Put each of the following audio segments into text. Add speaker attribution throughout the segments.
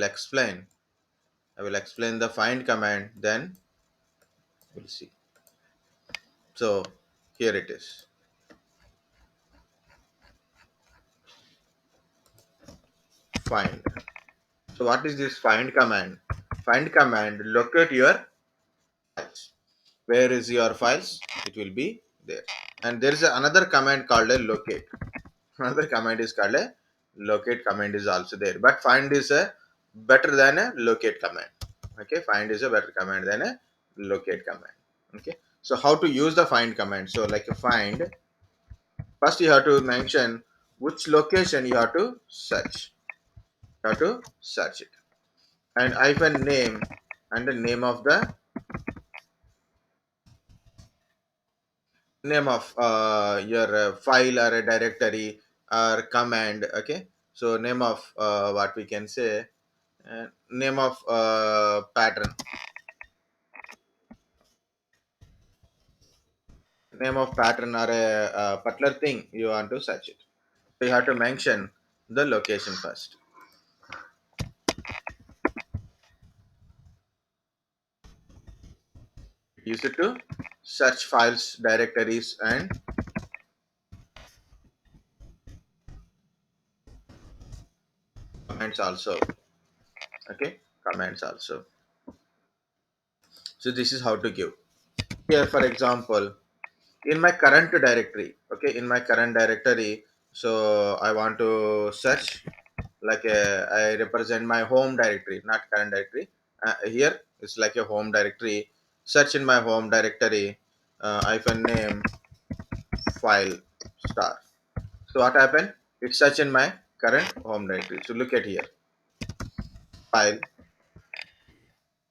Speaker 1: explain. I will explain the find command, then we'll see. So here it is. Find. So what is this find command? Find command locate your files. Where is your files? It will be there. And there is another command called a locate. Another command is called a locate command is also there. But find is a better than a locate command. Okay, find is a better command than a locate command. Okay, so how to use the find command? So like a find, first you have to mention which location you have to search. You have to search it. And hyphen name and the name of your file or a directory or command. Okay, so name of what we can say, name of pattern or a particular thing you want to search it. So you have to mention the location first. Use it to search files, directories, and comments also. Okay, comments also. So this is how to give. Here, for example, in my current directory, okay, in my current directory, so I want to search like I represent my home directory, not current directory. Here it's like a home directory. Search in my home directory, hyphen name file star. So what happened? It's search in my current home directory. So look at here, file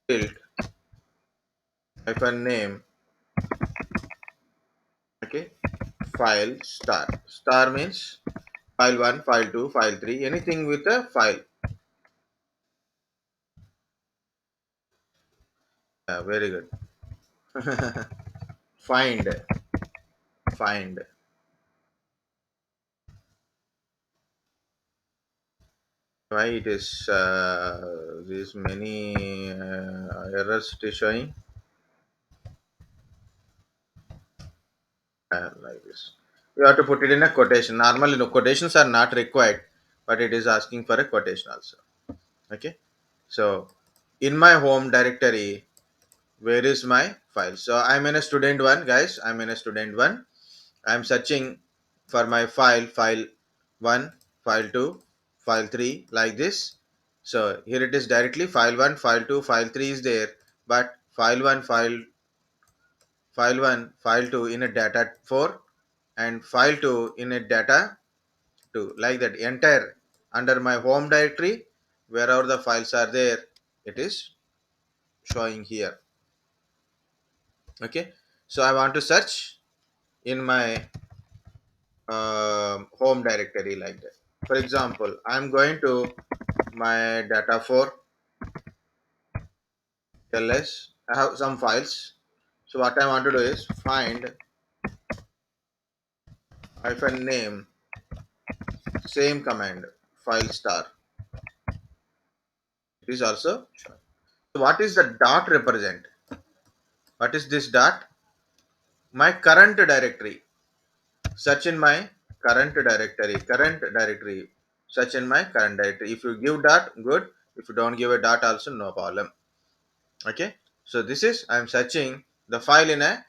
Speaker 1: build hyphen name, okay, file star. Star means file 1, file 2, file 3, anything with a file. Yeah, very good. Find, find. Why it is these many errors it is showing like this. You have to put it in a quotation. Normally, no quotations are not required, but it is asking for a quotation also. Okay, so in my home directory, where is my file? So I'm in a student one, guys. I'm in a student one. I'm searching for my file 1, file 2, file 3, like this. So here it is directly file 1, file 2, file 3 is there, but file 1, file 2 in a data 4 and file 2 in a data 2, like that. Entire under my home directory, wherever the files are there, it is showing here. Okay, so I want to search in my home directory like that. For example, I'm going to my data for ls. I have some files. So what I want to do is find hyphen name, same command, file star. It is also shown. So what is the dot represent? What is this dot? My current directory. Search in my current directory. Search in my current directory. If you give dot, good. If you don't give a dot, also no problem. Okay, so this is I'm searching the file in a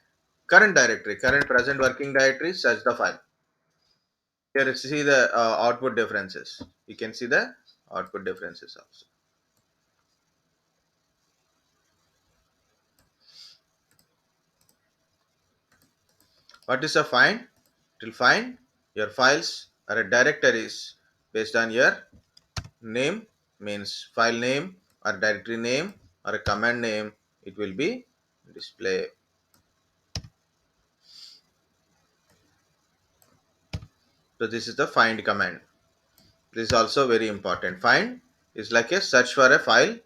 Speaker 1: current directory, current present working directory. Search the file. Here you see the output differences. You can see the output differences also. What is a find? It will find your files or directories based on your name, means file name or directory name or a command name. It will be display. So this is the find command. This is also very important. Find is like a search for a file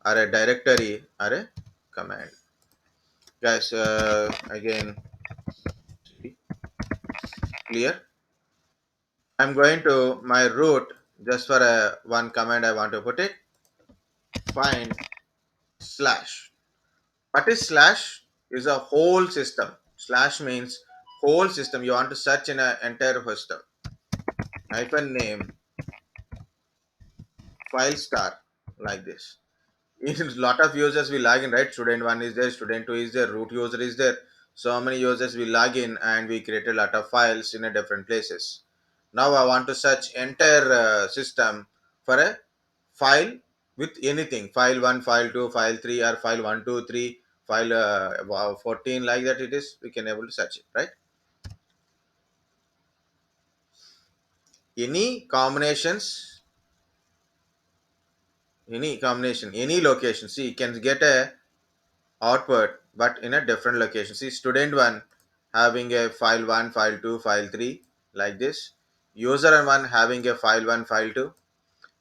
Speaker 1: or a directory or a command. Guys, again, clear? I'm going to my root just for a one command I want to put it. find slash. What is slash? Is a whole system. Slash means whole system. You want to search in an entire system. Hyphen name file star like this. In lot of users will log in, right? Student one is there, student two is there, root user is there. So many users will log in and we create a lot of files in a different places. Now I want to search entire system for a file with anything. File 1, file 2, file 3 or file 1, 2, 3, file 14 like that it is. We can able to search it, right? Any combinations, any combination, any location. See, you can get a output but in a different location. See, student 1 having a file 1, file 2, file 3 like this. User 1 having a file 1, file 2,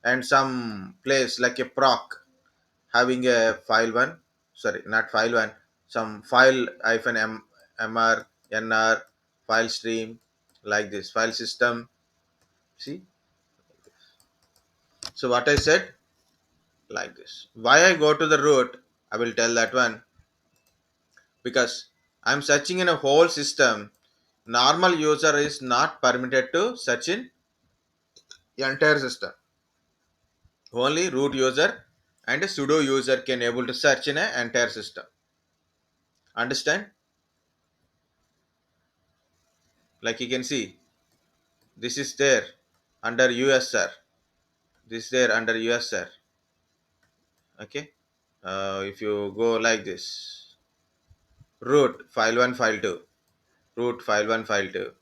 Speaker 1: and some place like a proc having a file 1, sorry, not file 1, some file hyphen mr nr file stream like this, file system. See, so what I said like this. Why I go to the root, I will tell that one, because I'm searching in a whole system. Normal user is not permitted to search in entire system. Only root user and a sudo user can able to search in an entire system. Understand? Like you can see, this is there under usr. This is there under usr. Okay. If you go like this, root file 1, file 2, root file 1, file 2,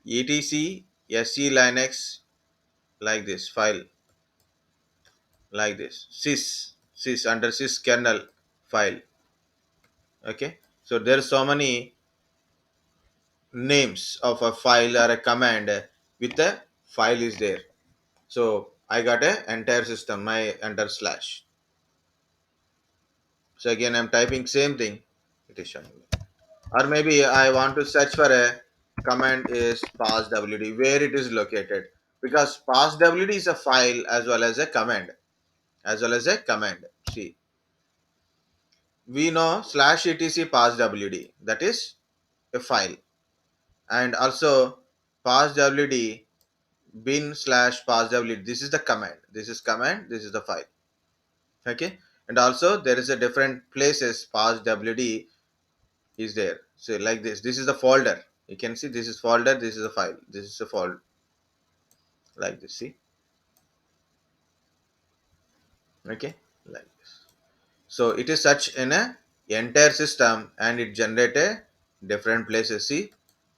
Speaker 1: etc sc linux like this file, like this, sys under sys kernel file. Okay, so there are so many names of a file or a command with a file is there. So I got a entire system my under slash. So again I'm typing same thing, it is showing me. Or maybe I want to search for a command is passwd, where it is located, because passwd is a file as well as a command, as well as a command. See, we know slash etc passwd, that is a file, and also passwd bin slash passwd, this is the command, this is command, this is the file. Okay, and also there is a different places passwd is there. So like this is the folder, you can see this is folder, this is a file, this is a folder like this. See, okay, like this. So it is such in a entire system and it generate a different places. See,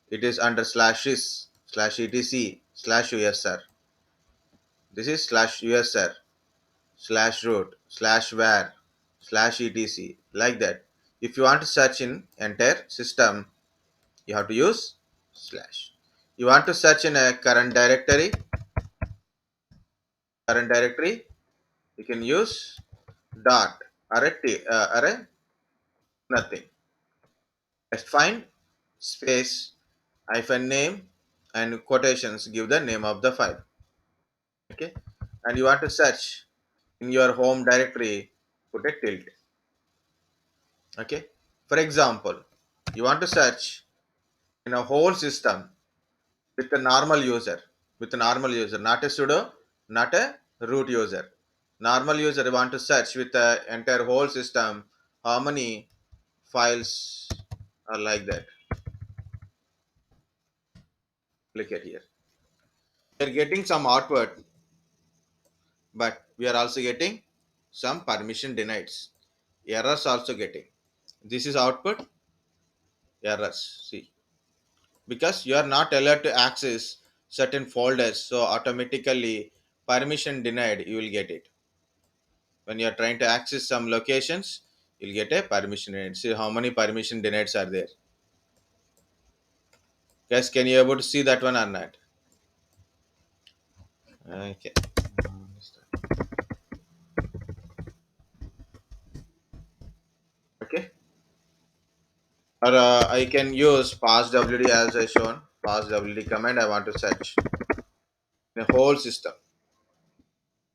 Speaker 1: it is under slashes slash etc slash usr, this is slash usr slash root slash var slash etc like that. If you want to search in entire system, you have to use slash. You want to search in a current directory, you can use dot or a nothing. Just find space hyphen name and quotations give the name of the file. Okay, and you want to search in your home directory, put a tilt. Okay, for example, you want to search in a whole system with a normal user, with a normal user, not a sudo, not a root user. Normal user want to search with the entire whole system, how many files are like that. Look at here, we are getting some output, but we are also getting some permission denied, errors also getting. This is output errors. See, because you are not allowed to access certain folders, so automatically permission denied you will get it. When you are trying to access some locations, you'll get a permission denied. See how many permission denieds are there. Guys, can you able to see that one or not? Okay. Okay. Or I can use passwd as I shown. Passwd command I want to search in a whole system.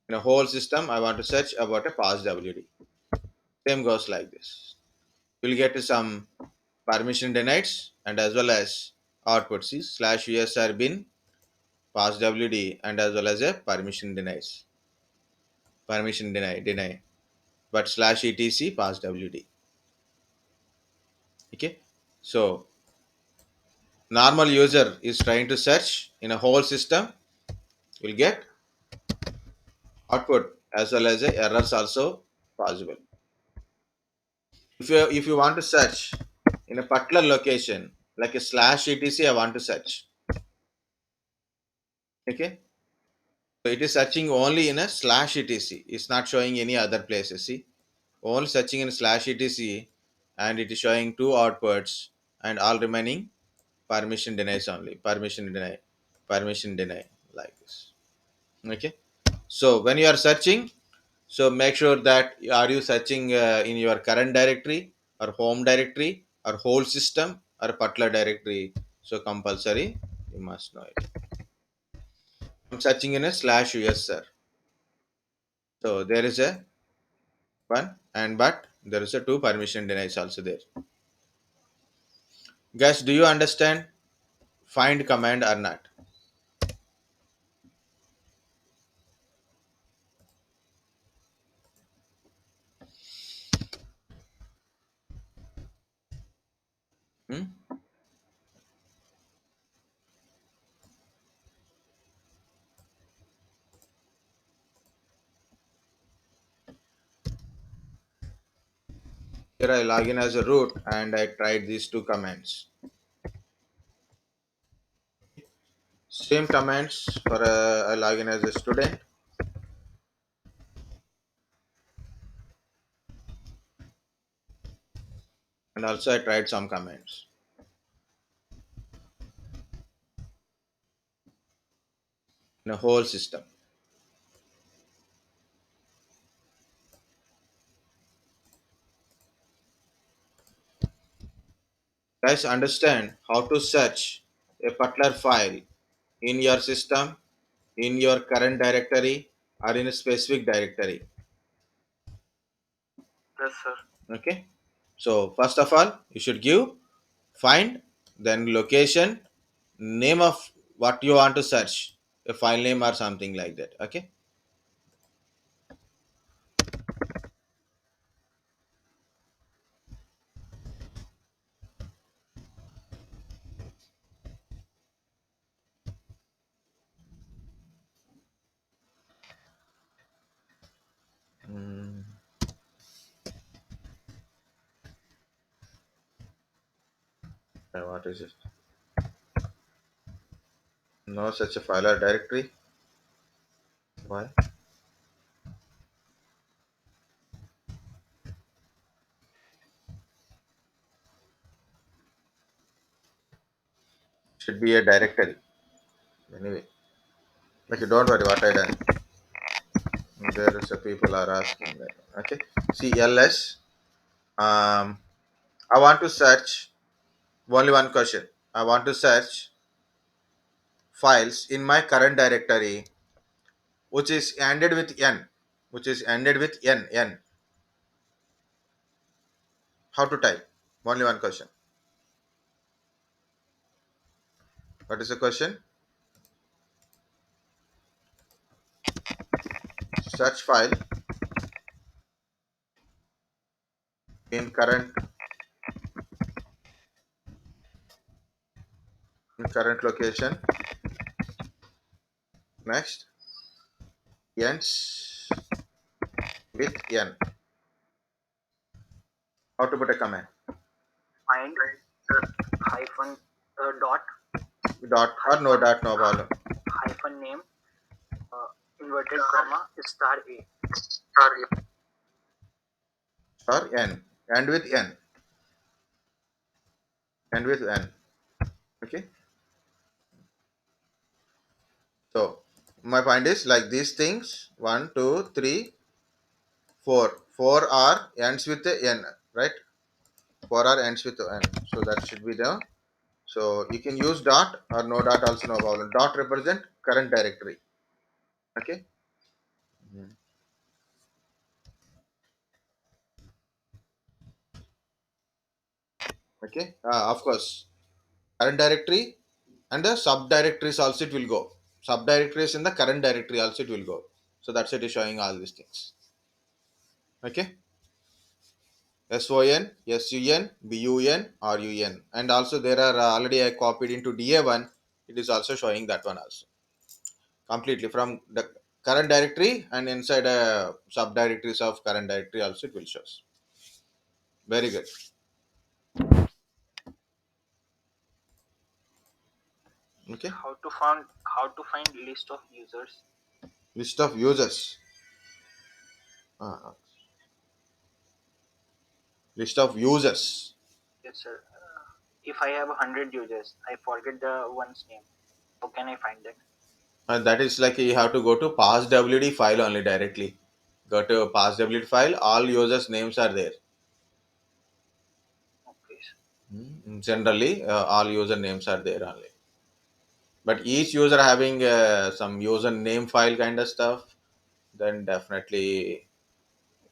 Speaker 1: In a whole system, I want to search about a pass WD. Same goes like this. You'll get to some permission denied and as well as output. See slash usr bin pass WD and as well as a permission deny but slash etc pass WD. Okay, so normal user is trying to search in a whole system, will get output as well as a errors also possible. If you want to search in a particular location like a slash etc, I want to search. Okay, so it is searching only in a slash etc. It's not showing any other places. See, only searching in slash etc, and it is showing two outputs and all remaining permission denies only. Permission deny like this. Okay. So when you are searching, so make sure that are you searching in your current directory or home directory or whole system or particular directory. So compulsory you must know it. I'm searching in a slash us sir. So there is a one and but there is a two permission denies also there. Guys, do you understand find command or not? Hmm? Here I log in as a root and I tried these two commands. Same commands for I log in as a student and also I tried some commands in a whole system. Guys, understand how to search a particular file in your system, in your current directory, or in a specific directory.
Speaker 2: Yes, sir.
Speaker 1: Okay. So first of all, you should give find, then location, name of what you want to search, a file name or something like that. Okay. Mm, what is it? No such a file or directory. Why? Should be a directory. Anyway, okay, don't worry what I done. There is a people are asking that. Okay. See ls. I want to search only one question. I want to search files in my current directory which is ended with n. Which is ended with n. How to type? Only one question. What is the question? Search file in current location. Next, ends with n. How to put a command?
Speaker 2: Find hyphen dot
Speaker 1: Dot or no dot, no problem.
Speaker 2: hyphen name inverted comma star a.
Speaker 1: Or n. End with n. End with n. Okay. So my point is like these things. One, two, three, four. Four are ends with the n, right? Four are ends with the n. So that should be the. So you can use dot or no dot also no problem. Dot represent current directory. Okay. Okay, of course, current directory and the subdirectories also it will go. Subdirectories in the current directory also it will go. So that's it is showing all these things. Okay, SON, SUN, BUN, RUN, and also there are already I copied into DA1. It is also showing that one also completely from the current directory and inside subdirectories of current directory also it will show. Very good. Okay,
Speaker 2: How to find list of users?
Speaker 1: list of users. Uh, list of users.
Speaker 2: Yes, sir. If I have 100 users, I forget the one's name. How can I find that?
Speaker 1: And that is like you have to go to passwd file only directly. Go to passwd file. All users names are there.
Speaker 2: Okay, sir.
Speaker 1: Generally, all user names are there only. But each user having some user name file kind of stuff, then definitely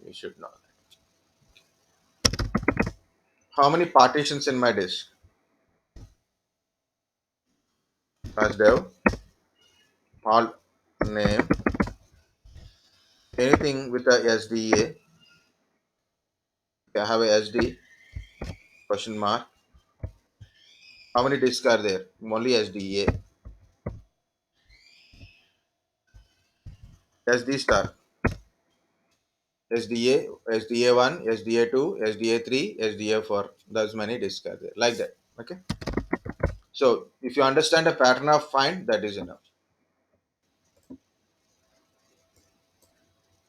Speaker 1: you should know. How many partitions in my disk? First dev, all name, anything with a SDA. I have a SD question mark. How many disks are there? Only SDA. SD star. SDA, SDA1, SDA2, SDA3, SDA4. Those many disks are there. Like that. Okay. So if you understand the pattern of find, that is enough.